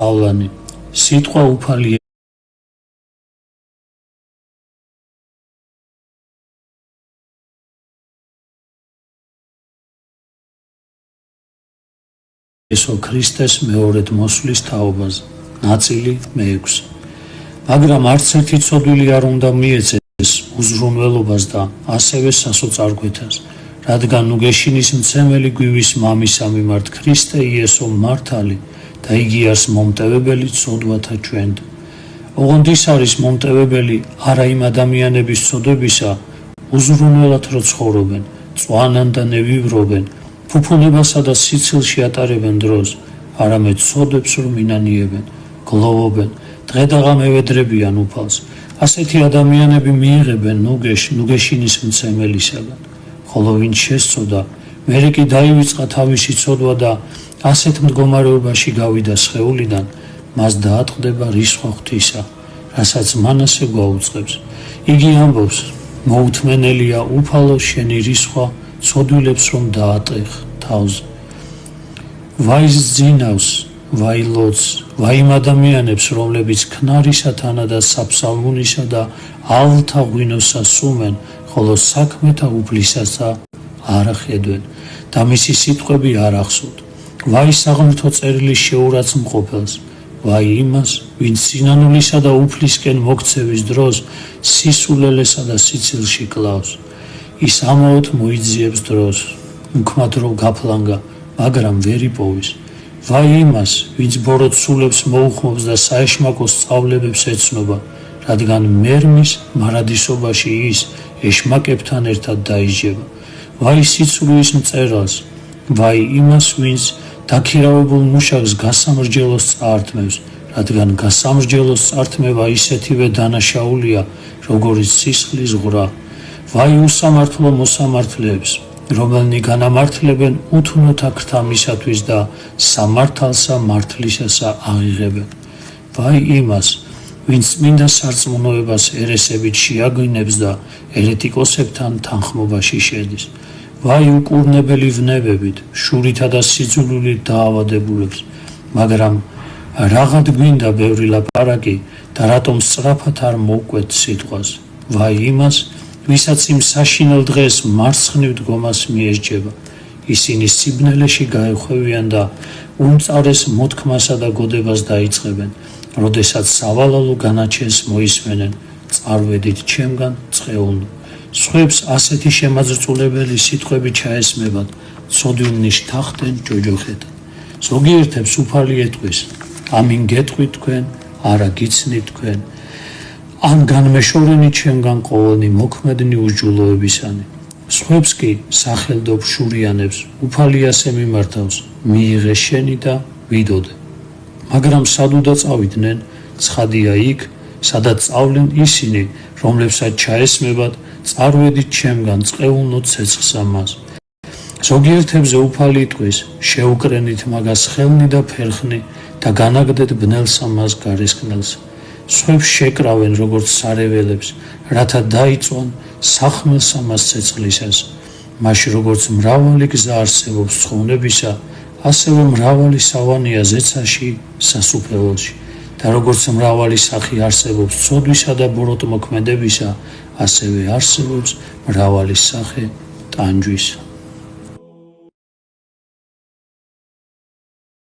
ავლანი სიტყვა უფალი ესო ქრისტეს მეორედ მოსვლის თაობაზე. ნაწილი მე-6. მაგრამ არც ერთი ცოდვილი არ უნდა მიეცეს უზრუნველობას და ასევე სასოწარკვეთას, რადგან ნუგეშინის მცემელი გვივის მამისა მიმართ ქრისტე იესო მართალი და იგი არის მომტევებელი ცოდვათა ჩვენთ. ოღონდ ის არის მომტევებელი არა იმ ადამიანების ცოდებისა, უზრუნველად რო ცხოვრობენ, წვანან და ნევივრობენ, ფუფუნებასა და სიცილში ატარებენ დროს, არამედ ცოდებს რომ ინანიებენ, გლოვობენ, დღე და ღამე ევედრებიან უფალს. ასეთი ადამიანები მიიღებენ ნუგეშინის მცემელისაგან. ხოლო ვინც შესწოდა, მერე კი დაივიწყა თავისი ცოდვა და ასეთ მდგომარეობაში გავიდა სხეულიდან, მას დაატყდება რისხვა ღვთისა, რასაც მან ასე გვაუწყებს. იგი ამბობს, მოუთმენელია უფალო შენი რისხვა ცოდვილებს რომ დაატეხ თავზე. ვაი ძინავს, ვაი ლოცს, ვაი იმ ადამიანებს, რომლებიც ქნარისათანა და საფსალმუნისა და ალთა ღვინოსა სუმენ, ხოლო საქმეთა უფლისასა არ ახედვენ და მისი სიტყვები არ ახსოვთ. ვაი საღმრთო წერილის შეურაცხმყოფელს, ვაი იმას, ვინც სინანულისა და უფლისკენ მოქცევის დროს სისულელესა და სიცილში კლავს. ის ამაოდ მოიძიებს დროს, უქმად რომ გაფლანგა, მაგრამ ვერ იპოვის. ვაი იმას, ვინც ბოროტ სულებს მოუხმობს და საეშმაკო სწავლებებს ეცნობა, რადგან მერმის მარადისობაში ის ეშმაკებთან ერთად დაიჯება. ვაი სიცრუის მწერალს, ვაი იმას, ვინც დაქირავებულ მუშაკს გასამრჯელოს წაართმევს, რადგან გასამრჯელოს წართმევა ისეთივე დანაშაულია, როგორიც სისხლის ღვრა. ვაი უსამართლო მოსამართლეებს, რომელნი განამართლებენ უთუნოთა ქრთამისათვის და სამართალსა მართლისასა აღიღებენ. ვაი იმას, ვინც წმინდა სარწმუნოებას ერესებით შეაგინებს და ერეტიკოსებთან თანხმობაში შედის. ვაი უკურნებელი ვნებებით, შურითა და სიძულვილით დაავადებულებს, მაგრამ რაღად გვინდა ბევრი ლაპარაკი და რატომ სწრაფად არ მოვკვეთ სიტყვას. ვაი იმას, ვისაც იმ საშინელ დღეს მარცხნივ დგომას მიესჯება. ისინი სიბნელეში გაეხვევიან და უმწარეს მოთქმასა და გოდებას დაიწყებენ, როდესაც სავალალო განაჩენს მოისმენენ, წარვედით ჩემგან წყეულნო. სხვებს ასეთი შემაძრწულებელი სიტყვები ჩაესმებათ, ცოდვილნი შთახტენ ჯოჯოხეთად. ზოგიერთებს უფალი ეტყვის, ამინ გეტყვით თქვენ, არა გიცნით თქვენ, ან განმეშორენი ჩემგან ყოველნი მოქმედნი უსჯულოებისანი. სხვებს კი სახელდობ შურიანებს, უფალი ასე მიმართავს, მიიღე შენი და ვიდოდე. მაგრამ სად უნდა წავიდნენ, ცხადია იქ, სადაც წავლენ ისინი, რომლებსაც ჩაესმებათ, წარვედით ჩემგან წყეულნო ცეცხლსა მას. ზოგიერთებზე უფალი იტყვის, შეუკრენით მაგას ხელნი და ფერხნი და განაგდეთ ბნელსა მას გარესკნელსა. სხვებს შეკრავენ როგორც სარეველებს, რათა დაიწვან სახმელსა მას ცეცხლისას. მაშინ როგორც მრავალი გზა არსებობს ცხოვნებისა, ასევე მრავალი სავანია ზეცაში, სასუფეველში. და როგორც მრავალი სახი არსებობს ცოდვისა და ბოროტმოქმედებისა, ასევე არსებობს მრავალი სახე ტანჯვისა.